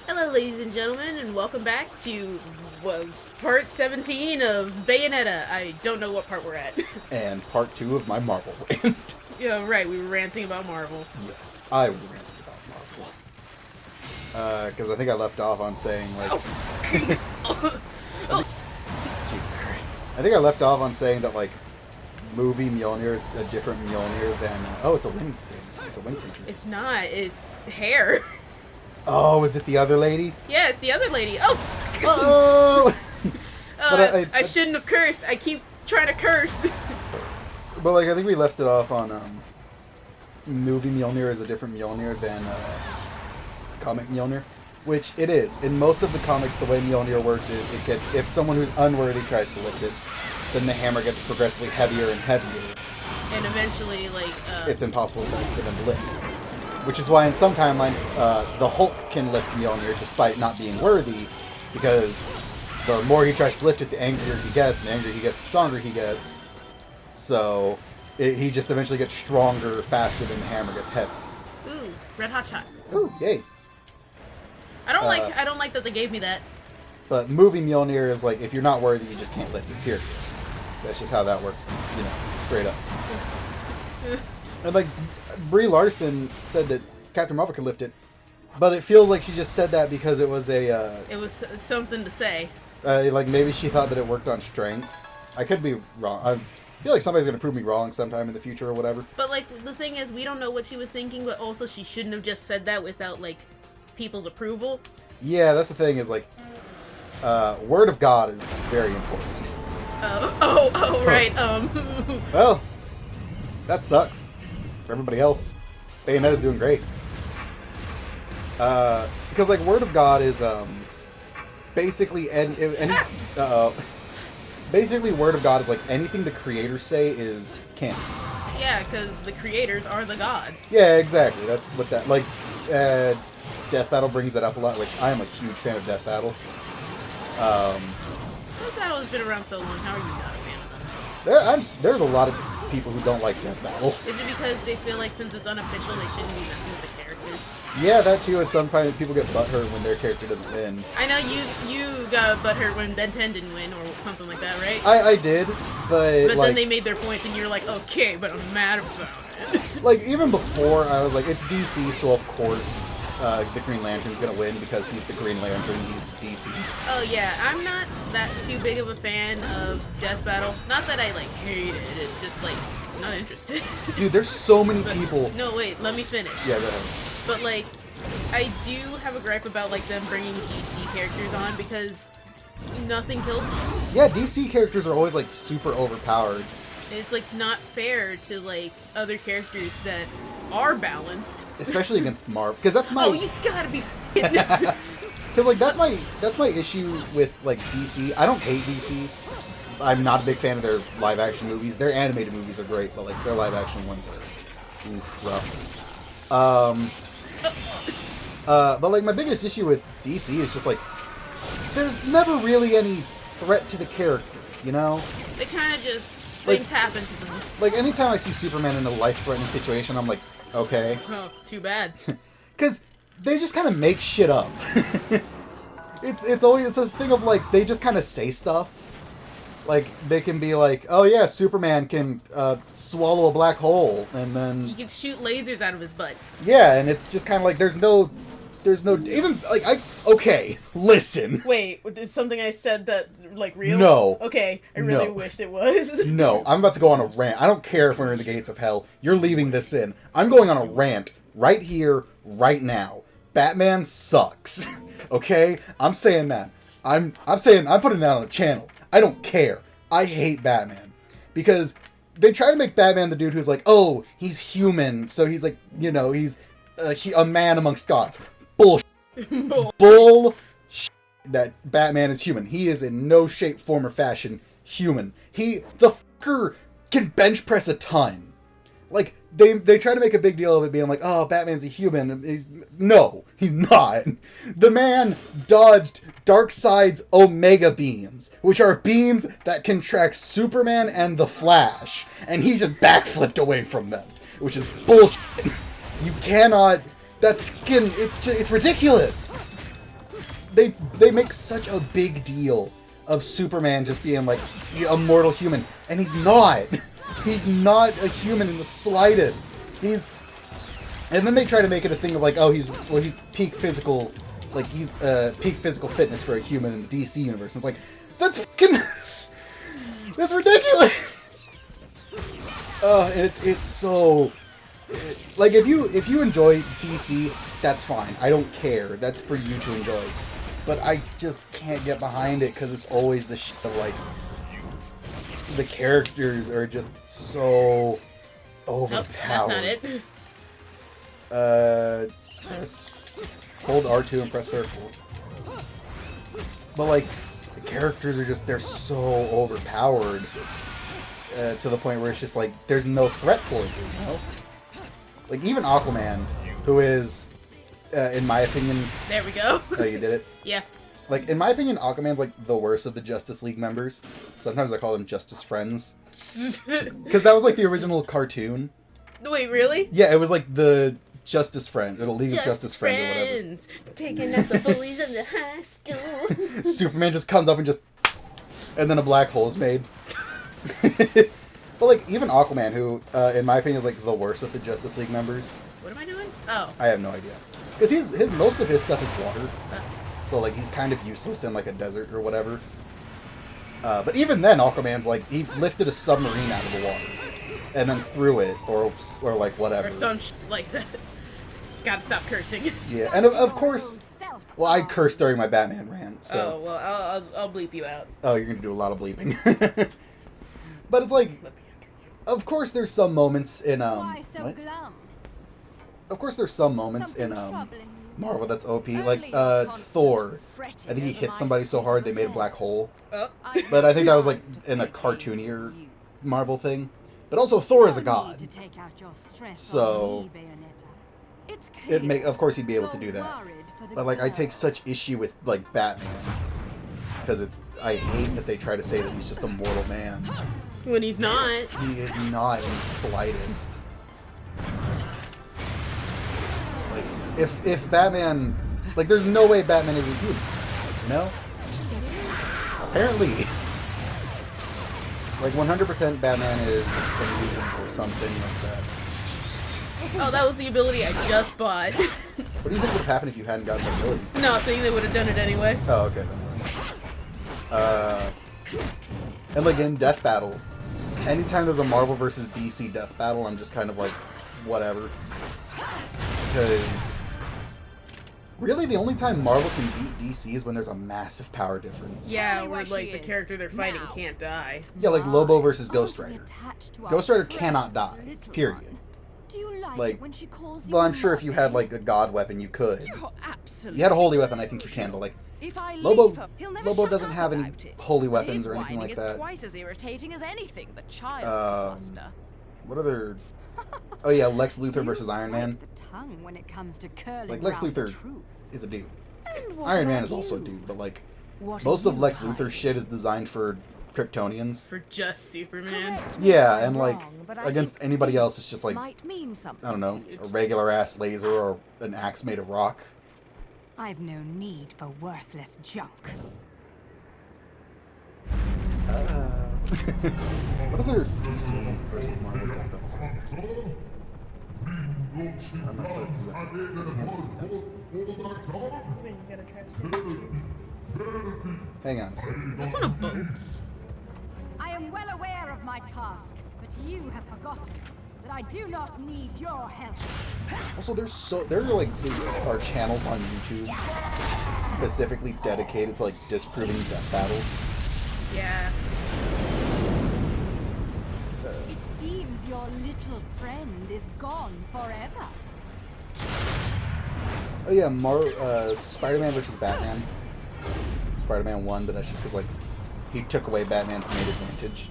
Hello, ladies and gentlemen, and welcome back to part 17 of Bayonetta. I don't know what part we're at. And part 2 of my Marvel rant. Yeah, right, we were ranting about Marvel. Yes, I was ranting about Marvel. Because I think I left off on saying, like... Oh. Jesus Christ. I think I left off on saying that, like, movie Mjolnir is a different Mjolnir than... oh, it's a wind thing. It's a wind creature. It's not, it's hair. Oh, is it the other lady? Yeah, it's the other lady. Oh! Oh! But I shouldn't have cursed. I keep trying to curse. But, like, I think we left it off on, movie Mjolnir is a different Mjolnir than, comic Mjolnir. Which it is. In most of the comics, the way Mjolnir works is it gets... if someone who's unworthy tries to lift it, then the hammer gets progressively heavier and heavier. And eventually, like, it's impossible for them to lift. Which is why in some timelines, the Hulk can lift Mjolnir despite not being worthy, because the more he tries to lift it, the angrier he gets, and the angrier he gets, the stronger he gets. So he just eventually gets stronger faster than the hammer gets heavy. ooh, red hot shot. Ooh, yay. I don't like that they gave me that. But movie Mjolnir is like, if you're not worthy, you just can't lift it, period. That's just how that works, you know, straight up. And like, Brie Larson said that Captain Marvel could lift it, but it feels like she just said that because it was a... it was something to say. like, maybe she thought that it worked on strength. I could be wrong. I feel like somebody's going to prove me wrong sometime in the future or whatever. But, like, the thing is, we don't know what she was thinking, but also she shouldn't have just said that without, like, people's approval. Yeah, that's the thing, is, like, word of God is very important. Right, Well, that sucks. For everybody else, Bayonetta's doing great. Because, like, word of God is, basically basically word of God is like anything the creators say is canon. Yeah, because the creators are the gods. Yeah, exactly. That's what that, like, Death Battle brings that up a lot, which I am a huge fan of Death Battle. Death Battle has been around so long, how are you not a fan of them? There's a lot of people who don't like Death Battle. Is it because they feel like since it's unofficial, they shouldn't be messing with the characters? Yeah, that too, and sometimes people get butthurt when their character doesn't win. I know you got butthurt when Ben 10 didn't win, or something like that, right? I did, but But like, then they made their points, and you're like, okay, but I'm mad about it. like, even before, I was like, it's DC, so of course the Green Lantern's gonna win because he's the Green Lantern, he's DC. Oh yeah, I'm not that too big of a fan of Death Battle. Not that I, like, hate it, it's just, like, I'm not interested. Dude, there's so many But, people... no, wait, let me finish. Yeah, go ahead. But, like, I do have a gripe about, like, them bringing DC characters on because nothing kills them. Yeah, DC characters are always, like, super overpowered. It's, like, not fair to, like, other characters that are balanced. Especially against Marvel, because that's my... Oh, you gotta be Because, like, that's my issue with, like, DC. I don't hate DC. I'm not a big fan of their live-action movies. Their animated movies are great, but, like, their live-action ones are... oof, rough. But, like, my biggest issue with DC is just, like, there's never really any threat to the characters, you know? They kind of just... Like- things happen to them. Like, anytime I see Superman in a life-threatening situation, I'm like, okay. Oh, too bad. Because they just kind of make shit up. It's a thing of, like, they just kind of say stuff. Like, they can be like, oh yeah, Superman can swallow a black hole, and then... He can shoot lasers out of his butt. Yeah, and it's just kind of like, there's no, even, like, okay, listen. Wait, is something I said that, like, real? No. Okay, I really No. wished it was. No, I'm about to go on a rant. I don't care if we're in the gates of hell. You're leaving this in. I'm going on a rant right here, right now. Batman sucks. Okay? I'm saying that. I'm putting that on the channel. I don't care. I hate Batman. Because they try to make Batman the dude who's like, oh, he's human, so he's like, you know, he's a man amongst gods. Bullshit. Bull that Batman is human. He is in no shape, form, or fashion human. The fucker can bench press a ton. Like, they try to make a big deal of it being like, oh, Batman's a human. No, he's not. The man dodged Darkseid's Omega beams, which are beams that can track Superman and the Flash, and he just backflipped away from them, which is bullshit. You cannot... That's fucking... It's ridiculous. they make such a big deal of Superman just being like a mortal human, and he's not. He's not a human in the slightest. And then they try to make it a thing of like, oh, he's peak physical, like he's peak physical fitness for a human in the DC universe. And it's like, that's ridiculous. And it's so like if you enjoy DC, that's fine. I don't care. That's for you to enjoy. But I just can't get behind it because it's always the shit of like the characters are just so overpowered. Nope, that's not it. Hold R2 and press circle. But like the characters are just, they're so overpowered to the point where it's just like there's no threat towards it, you know? Like even Aquaman, who is in my opinion... There we go. Oh, you did it? Yeah. Like, in my opinion, Aquaman's, like, the worst of the Justice League members. Sometimes I call them Justice Friends. Because that was, like, the original cartoon. Wait, really? Yeah, it was, like, the Justice Friends, or the League of Justice Friends, or whatever. Taking out the bullies in the high school. Superman just comes up and just... And then a black hole is made. But, like, even Aquaman, who, in my opinion, is, like, the worst of the Justice League members. What am I doing? Oh. I have no idea. Because most of his stuff is water. So, like, he's kind of useless in, like, a desert or whatever. But even then, Aquaman's, like, he lifted a submarine out of the water. And then threw it, or like, whatever. Or some shit like that. Gotta stop cursing. Yeah, and of course... Well, I cursed during my Batman rant, so... Oh, well, I'll bleep you out. Oh, you're gonna do a lot of bleeping. But it's like... Of course there's some moments in, Why so what? glum? Of course there's some moments in, Something troubling you? Marvel that's OP. Only Like, constant Thor. fretting I think he over hit my somebody so state hard of they made a black affairs. hole. Oh. But I think that was, like, I in a don't cartoonier you. Marvel thing. But also, Thor is a No god. need to take out your stress So, on me, Bayonetta. It's clear Of course he'd be able to do you're that. worried for the But, like, I take girl. such issue with, like, Batman. Because I hate that they try to say that he's just a mortal man. When he's not. He is not in the slightest. Like, if Batman... Like, there's no way Batman is a human. No? Apparently. Like, 100% Batman is an illusion or something like that. Oh, that was the ability I just bought. What do you think would have happened if you hadn't gotten the ability? Nothing, they would have done it anyway. Oh, okay. And like in Death Battle, anytime there's a Marvel versus DC Death Battle, I'm just kind of like, whatever. Because really the only time Marvel can beat DC is when there's a massive power difference. Yeah, Tell me where where like she the is. character they're fighting Now. can't die. Yeah, like Lobo versus Ghost Overly Rider. attached to our Ghost Rider precious cannot die, little period. one. Do you like Like, it when she calls you well, I'm sure if you had mommy? like a god weapon, you could. You're absolutely You had a holy weapon, I think you can, but like, If I Lobo- leave her, he'll never Lobo shut doesn't up have any about it. holy But weapons his or anything whining like is that. twice as irritating as anything the child could muster. What other... Oh yeah, Lex Luthor versus Iron Man The tongue when it comes to curling Like, Lex round the Luthor truth. is a dude. And what Iron Man about is also a you? dude, but like, What most are of you Lex hiding? Luthor's shit is designed for Kryptonians. For just Superman. Correct me Yeah, if I'm and like, wrong, but I against think anybody this else, it's just like, might mean something I don't know, to you. a regular ass laser or an axe made of rock. I've no need for worthless junk. What other DC versus Marvel death battles? I'm not sure this is that. Hang on a second. Is this one a boat? I am well aware of my task, but you have forgotten that I do not need your help. Also, there are channels on YouTube specifically dedicated to like disproving death battles. Yeah. It seems your little friend is gone forever. Oh yeah, Spider-Man versus Batman. Spider-Man won, but that's just because like he took away Batman's main advantage.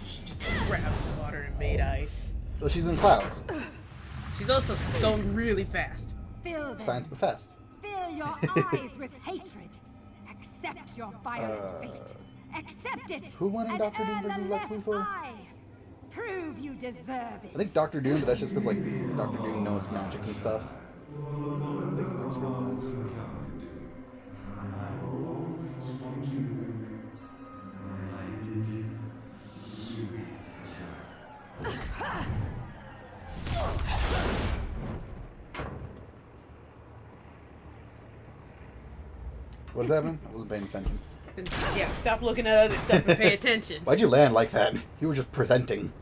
She just grabbed the water and made ice. Well, she's in clouds. She's also going really fast. Fill them. Science professed. Fill your eyes with hatred. Accept your violent fate. Accept it. Who won in and Dr. Doom earn the versus Lex left Luthor? eye. Prove you deserve it. I think Dr. Doom, but that's just because like Dr. Doom knows magic and stuff. I think Lex really does. What is happening? I wasn't paying attention. Yeah, stop looking at other stuff and pay attention. Why'd you land like that? You were just presenting.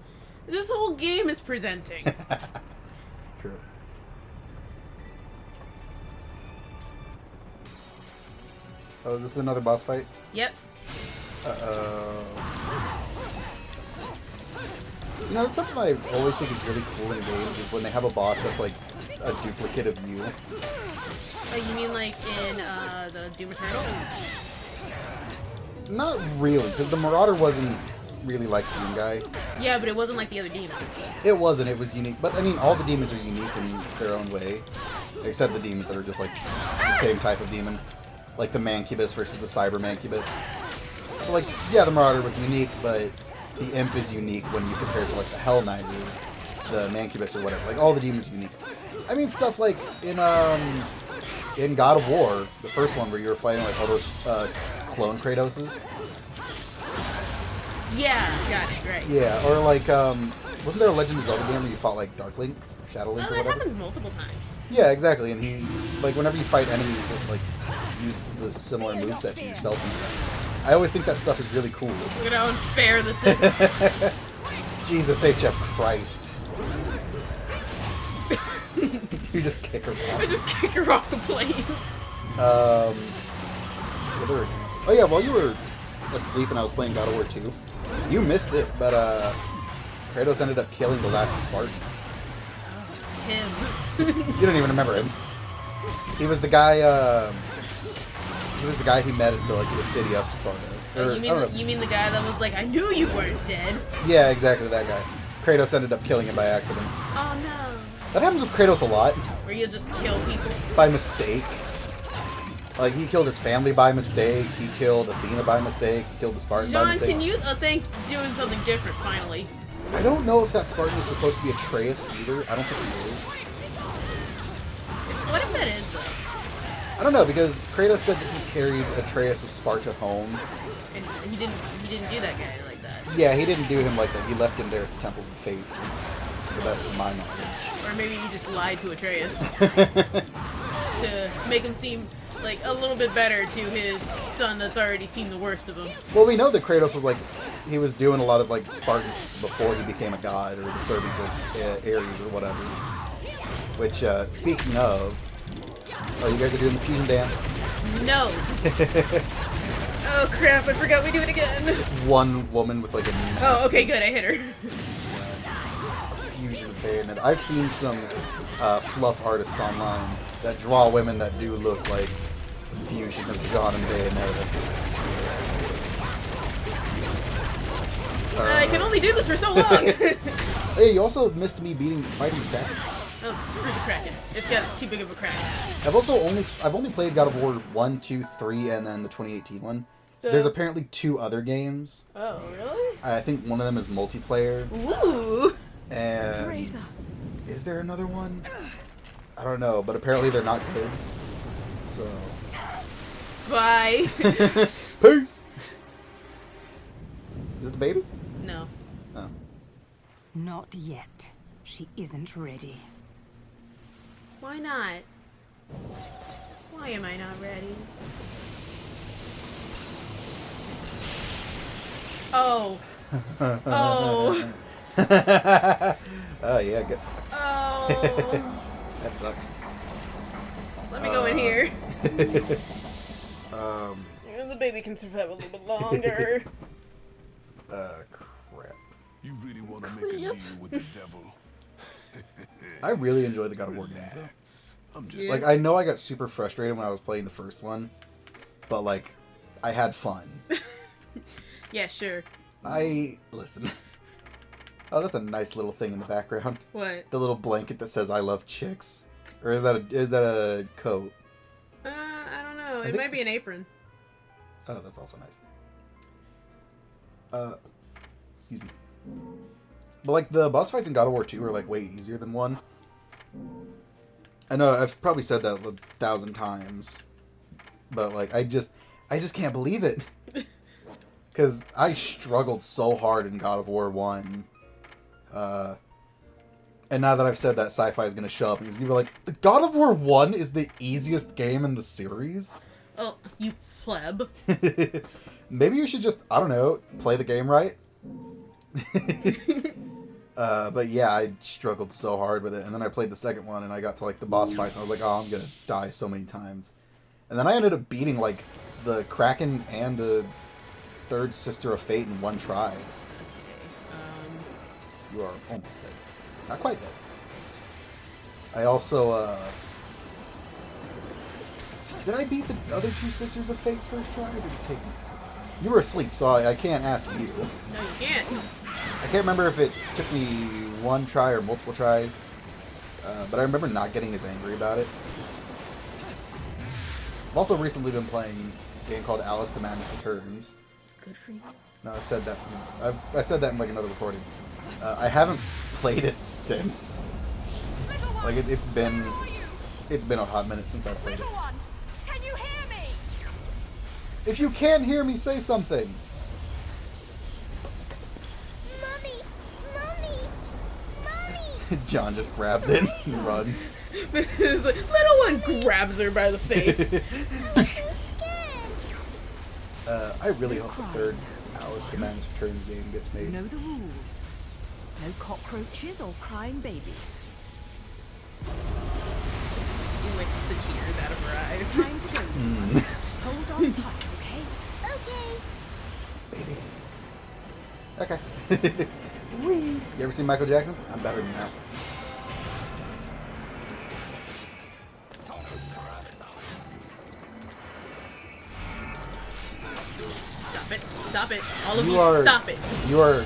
This whole game is presenting. True. Oh, is this another boss fight? Yep. Uh-oh. You know, that's something I always think is really cool in games, is when they have a boss that's like a duplicate of you. Oh, you mean like in the Doom Eternal? Not really, because the Marauder wasn't really like Doom Guy. Yeah, but it wasn't like the other demons. It wasn't, it was unique. But, I mean, all the demons are unique in their own way. Except the demons that are just like the same type of demon. Like the Mancubus versus the Cyber Mancubus. But, like, yeah, the Marauder was unique, but the Imp is unique when you compare it to, like, the Hell Knight or the Mancubus or whatever. Like, all the demons are unique. I mean, stuff like in God of War, the first one where you were fighting, like, all those clone Kratoses. Yeah, got it, right. Yeah, or like, wasn't there a Legend of Zelda game where you fought, like, Dark Link? Or Shadow Link Oh, or that whatever? happens multiple times. Yeah, exactly, and he, like, whenever you fight enemies that, like, use the similar moveset to yourself and stuff, I always think that stuff is really cool. Look at how unfair this is. Jesus H.F. Christ. You just kick her off. I just kick her off the plane. Oh yeah, while you were asleep and I was playing God of War 2, you missed it, but Kratos ended up killing the last Spartan. Him. You don't even remember him. He was the guy. He was the guy he met at the city of Sparta. Or, You mean the guy that was like, I knew you weren't dead? Yeah, exactly that guy. Kratos ended up killing him by accident. Oh no. That happens with Kratos a lot. Where you just kill people. By mistake. Like, he killed his family by mistake, he killed Athena by mistake, he killed the Spartan by John, mistake. can you think doing something different finally? I don't know if that Spartan is supposed to be Atreus either. I don't think he is. What if that is though? I don't know, because Kratos said that he carried Atreus of Sparta home. And he didn't do that guy like that. Yeah, he didn't do him like that. He left him there at the Temple of the Fates, to the best of my knowledge. Or maybe he just lied to Atreus to make him seem like a little bit better to his son that's already seen the worst of him. Well, we know that Kratos was like, he was doing a lot of like Spartans before he became a god, or the servant of Ares or whatever. Which, speaking of, oh, you guys are doing the fusion dance? No. Oh crap, I forgot we do it again. Just one woman with like a Oh, okay, good, I hit her. Fusion of Bayonetta. I've seen some fluff artists online that draw women that do look like the fusion of John and Bayonetta. I can only do this for so long. Hey, you also missed me fighting Kraken. Oh, screw the Kraken. It's got too big of a crack. I've only played God of War 1, 2, 3, and then the 2018 one. So, There's apparently 2 other games. Oh, really? I think one of them is multiplayer. Ooh. And Razor. is there another one? I don't know, but apparently they're not good. So Bye. peace. Is it the baby? No. Oh. Not yet. She isn't ready. Why not? Why am I not ready? Oh. Oh. Oh yeah, good. Oh. That sucks. Let me go in here. Um. The baby can survive a little bit longer. Crap. You really want to make a deal with the devil? I really enjoyed the God of War game though. I'm just Yeah. Like, I know I got super frustrated when I was playing the first one, but like, I had fun. Yeah, sure. Listen. Oh, that's a nice little thing in the background. What? The little blanket that says "I love chicks," or is that a coat? I don't know. It think might be an apron. Oh, that's also nice. Excuse me. But like the boss fights in God of War 2 are like way easier than 1. I know I've probably said that 1,000 times, but like I just can't believe it. Because I struggled so hard in God of War 1. And now that I've said that, Sci-Fi is going to show up and he's going to be like, God of War 1 is the easiest game in the series? Oh, you pleb. Maybe you should just, I don't know, play the game right. But yeah, I struggled so hard with it. And then I played the second one, and I got to, like, the boss fights, and I was like, oh, I'm gonna die so many times. And then I ended up beating, like, the Kraken and the third Sister of Fate in one try. You are almost dead. Not quite dead. I also, did I beat the other two Sisters of Fate first try, or did you take me? You were asleep, so I can't ask you. No, you can't. I can't remember if it took me one try or multiple tries, but I remember not getting as angry about it. I've also recently been playing a game called Alice the Madness Returns. Good for you. No, I said that. I said that in like another recording. I haven't played it since. Like it's been a hot minute since I played it. Little one, can you hear me? If you can't hear me, say something. Mommy! John just grabs it and runs. It's like, little one grabs her by the face. I'm so scared. I really hope the third Alice the Madness Returns game gets made. You know the rules. No cockroaches or crying babies. Licks the tears out of her eyes. Time to go. Hold on tight, okay? Okay. Okay. Whee. You ever seen Michael Jackson? I'm better than that. Stop it. Stop it. All of you, stop it. You are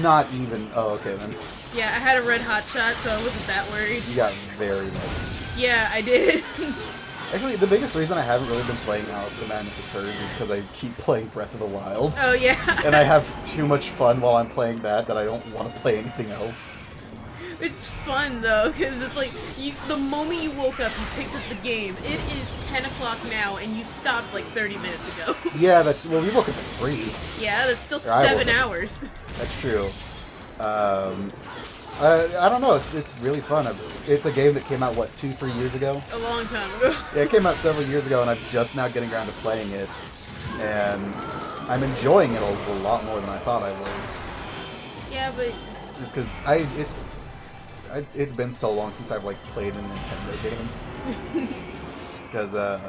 not even... Oh, okay then. Yeah, I had a red hot shot, so I wasn't that worried. You got very lucky. Yeah, I did. Actually, the biggest reason I haven't really been playing Alice the Madness Returns is because I keep playing Breath of the Wild. Oh, yeah. And I have too much fun while I'm playing that I don't want to play anything else. It's fun, though, because it's like, the moment you woke up, you picked up the game. It is 10 o'clock now, and you stopped like 30 minutes ago. Yeah, that's... Well, we woke up at 3. Yeah, that's still Or I woke 7 up. hours. That's true. I don't know. It's really fun. It's a game that came out, what, 2-3 years ago? A long time ago. Yeah, it came out several years ago, and I'm just now getting around to playing it. And I'm enjoying it a lot more than I thought I would. Yeah, but... Just because it's been so long since I've, like, played a Nintendo game. Because, I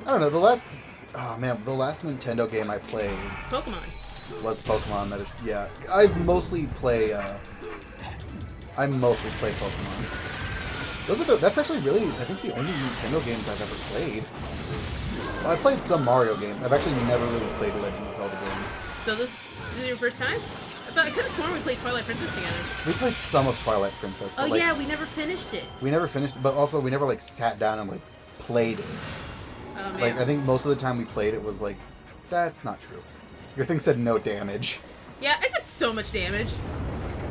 don't know, the last Nintendo game I played... Pokemon. Was Pokemon. That is, yeah. I mostly play Pokemon. That's actually really, I think, the only Nintendo games I've ever played. Well, I played some Mario games. I've actually never really played a Legend of Zelda game. So this is your first time? I could have sworn we played Twilight Princess together. We played some of Twilight Princess. But, Oh, like, yeah, we never finished it. we never finished it, but also we never, like, sat down and, like, played it. Oh, man. Like, I think most of the time we played it was like, that's not true. Your thing said no damage. Yeah, I took so much damage.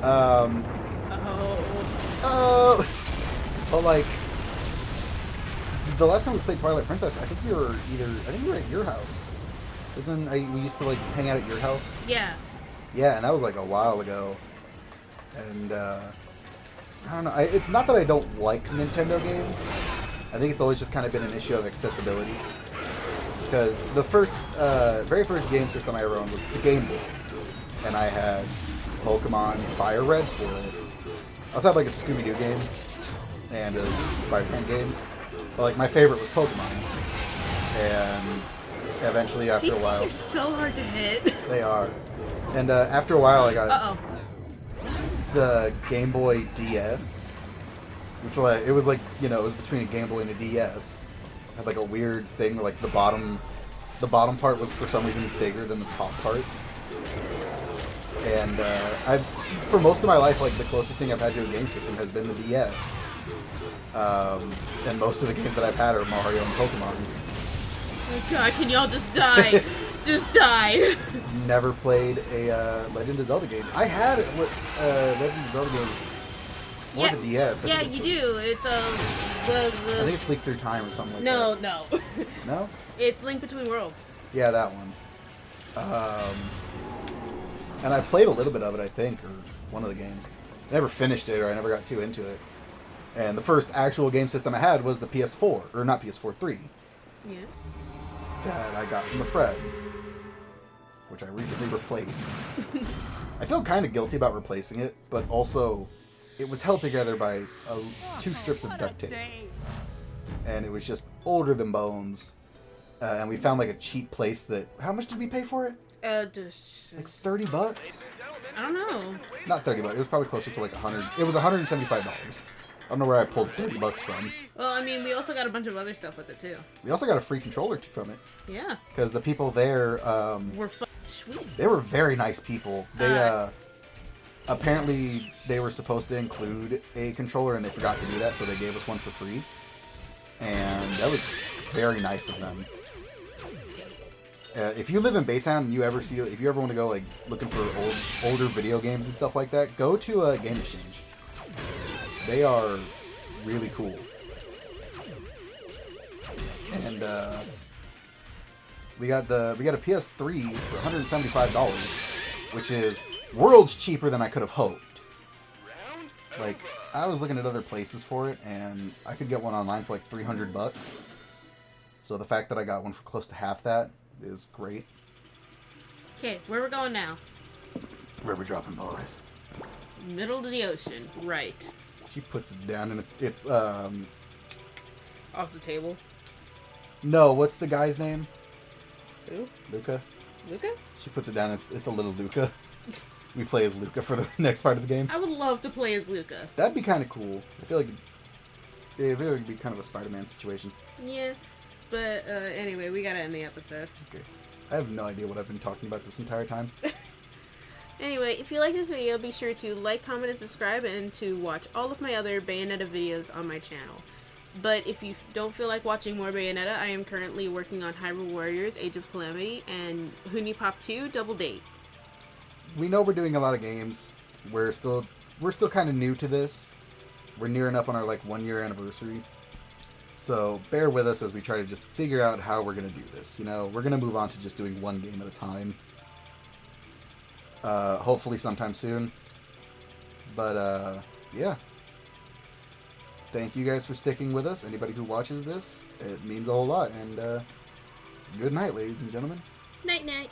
Oh. But, like, the last time we played Twilight Princess, I think we were at your house. Wasn't we used to, like, hang out at your house? Yeah. Yeah, and that was, like, a while ago. And, I don't know. It's not that I don't like Nintendo games. I think it's always just kind of been an issue of accessibility. Because the very first game system I ever owned was the Game Boy. And I had Pokemon Fire Red for it. I also had, like, a Scooby-Doo game and a Spider-Man game. But, like, my favorite was Pokemon. And eventually, after These a while... things are so hard to hit. They are. And after a while, I got Uh-oh. the Game Boy DS. Which was, it was like, you know, it was between a Game Boy and a DS. It had, like, a weird thing where, like, the bottom part was for some reason bigger than the top part. And for most of my life, like, the closest thing I've had to a game system has been the DS. And most of the games that I've had are Mario and Pokemon. Oh god, can y'all just die? Just die. Never played a Legend of Zelda game. I had a Legend of Zelda game for Yeah, the DS. yeah, you do. It's I think it's Leak Through Time or something like No, that. no. No? It's Link Between Worlds. Yeah, that one. And I played a little bit of it, I think, or one of the games. I never finished it, or I never got too into it. And the first actual game system I had was the PS4, or not PS4, 3. Yeah. that I got from a friend, which I recently replaced. I feel kind of guilty about replacing it, but also it was held together by two strips of duct tape. And it was just older than bones. And we found like a cheap place that... How much did we pay for it? Just... Like $30? I don't know. Not $30. It was probably closer to like $100. It was $175. I don't know where I pulled $30 from. Well, I mean, we also got a bunch of other stuff with it, too. We also got a free controller from it. Yeah. Because the people there... We're sweet. They were very nice people. They, apparently, they were supposed to include a controller, and they forgot to do that, so they gave us one for free. And that was very nice of them. If you live in Baytown and if you ever want to go like looking for older video games and stuff like that, go to a Game Exchange. They are really cool. And we got a PS3 for $175, which is worlds cheaper than I could have hoped. Like, I was looking at other places for it, and I could get one online for like $300. So the fact that I got one for close to half that is great. Okay, where we're going now? Where we dropping, boys? Middle of the ocean. Right. She puts it down, and it's Off the table. No, what's the guy's name? Who? Luca. Luca? She puts it down. It's a little Luca. We play as Luca for the next part of the game. I would love to play as Luca. That'd be kind of cool. I feel like it'd be kind of a Spider-Man situation. Yeah. But anyway, we gotta end the episode. Okay. I have no idea what I've been talking about this entire time. Anyway, if you like this video, be sure to like, comment, and subscribe, and to watch all of my other Bayonetta videos on my channel. But if you don't feel like watching more Bayonetta, I am currently working on Hyrule Warriors, Age of Calamity, and Huni Pop 2, Double Date. We know we're doing a lot of games. We're still kind of new to this. We're nearing up on our like 1 year anniversary. So bear with us as we try to just figure out how we're going to do this. You know, we're going to move on to just doing one game at a time. Hopefully sometime soon. But, yeah. Thank you guys for sticking with us. Anybody who watches this, it means a whole lot. And, good night, ladies and gentlemen. Night-night.